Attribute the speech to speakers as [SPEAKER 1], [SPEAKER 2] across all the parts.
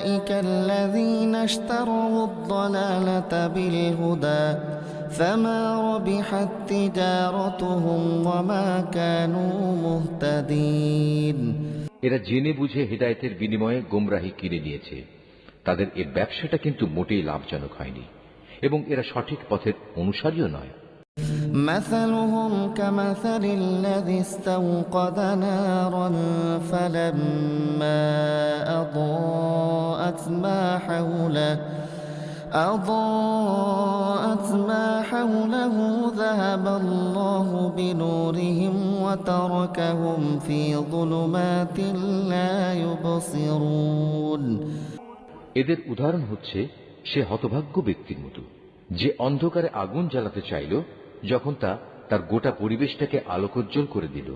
[SPEAKER 1] أولئك الذين اشتروا الضلالة بالهدى فما ربحت تجارتهم وما كانوا مهتدين।
[SPEAKER 2] এরা জেনে বুঝে হিদায়াতের বিনিময়ে গোমরাহি কিনে নিয়েছে, তাদের এই ব্যবসাটা কিন্তু মোটেই লাভজনক হয়নি এবং এরা সঠিক পথের অনুসারীও নয়।
[SPEAKER 1] مثلهم كمثل الذي استوقد نارا فلما أضاءت ما حوله ذهب الله بنورهم وتركهم في ظلمات لا يبصرون।
[SPEAKER 2] এদের উদাহরণ হচ্ছে সে হতভাগ্য ব্যক্তির মতো যে অন্ধকারে আগুন জ্বালাতে চাইল, যখন তা তার গোটা পরিবেশটাকে আলোকোজ্জ্বল করে দিল,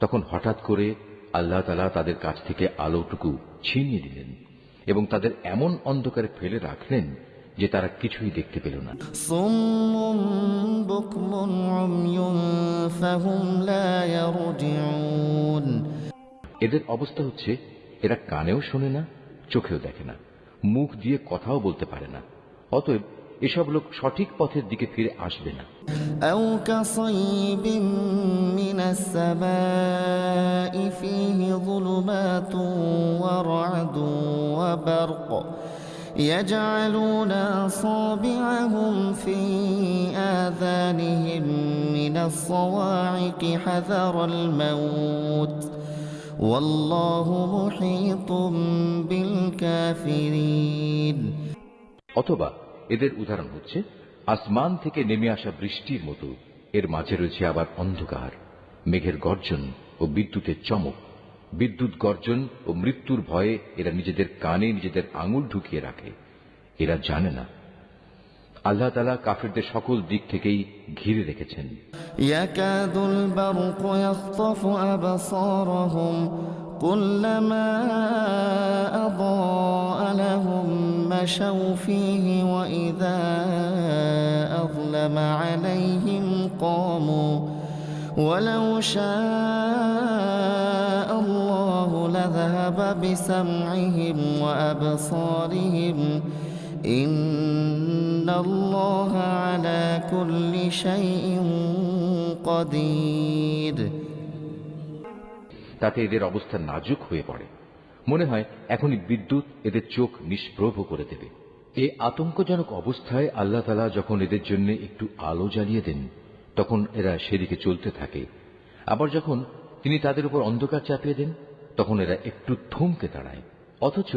[SPEAKER 2] তখন হঠাৎ করে আল্লাহ তাআলা তাদের কাছ থেকে আলোটুকু ছিনিয়ে দিলেন এবং তাদের এমন অন্ধকারে ফেলে রাখলেন যে তারা কিছুই দেখতে পেল না।
[SPEAKER 1] সুম্মুম বুকমুন উময়ুন ফাহুম লা ইয়ারজিউন।
[SPEAKER 2] এদের অবস্থা হচ্ছে এরা কানেও শোনে না, চোখেও দেখে না, মুখ দিয়ে কথাও বলতে পারে না, অতএব এসব লোক সঠিক পথের দিকে ফিরে আসবে না।
[SPEAKER 1] আও কাসাইবিম মিনাস সামাই ফীহি যুলুমাতুন ওয়া রা'দুন ওয়া বারক ইয়াজআলুনা আসাবি'াহুম ফী আযানিহিম মিনাস সাওয়া'iকি হাযারাল মাউত ওয়াল্লাহু মুহীতুম বিল কাফিরিন।
[SPEAKER 2] অথবা এদের উদাহরণ হচ্ছে আসমান থেকে নেমে আসা বৃষ্টির মতো, এর মাঝে রয়েছে আবার অন্ধকার, মেঘের গর্জন ও বিদ্যুতের চমক। বিদ্যুৎ গর্জন ও মৃত্যুর ভয়ে এরা নিজেদের কানে নিজেদের আঙুল ঢুকিয়ে রাখে। এরা জানে না আল্লাহ তাআলা কাফিরদের সকল দিক থেকেই ঘিরে রেখেছেন।
[SPEAKER 1] ইয়াকাদুল বারকু ইয়াখতাফু আবসারহুম কুল্লামা আদাআ লাহুম মাশাউ ফীহি ওয়া ইযা আযলামা আলাইহিম ক্বামু ওয়ালাউ শাআ আল্লাহু লাযাহাবা বিসাম'ইহিম ওয়া আবসারিহিম ইন্নাল্লাহা আলা কুল্লি শাইইন কাদির।
[SPEAKER 2] তাতে এদের অবস্থা নাজুক হয়ে পড়ে, মনে হয় এখনই বিদ্যুৎ এদের চোখ নিষ্প্রভ করে দেবে। এই আতঙ্কজনক অবস্থায় আল্লাহ তাআলা যখন এদের জন্য একটু আলো জ্বালিয়ে দেন, তখন এরা সেদিকে চলতে থাকে। আবার যখন তিনি তাদের উপর অন্ধকার চাপিয়ে দেন, তখন এরা একটু থমকে দাঁড়ায়, অথচ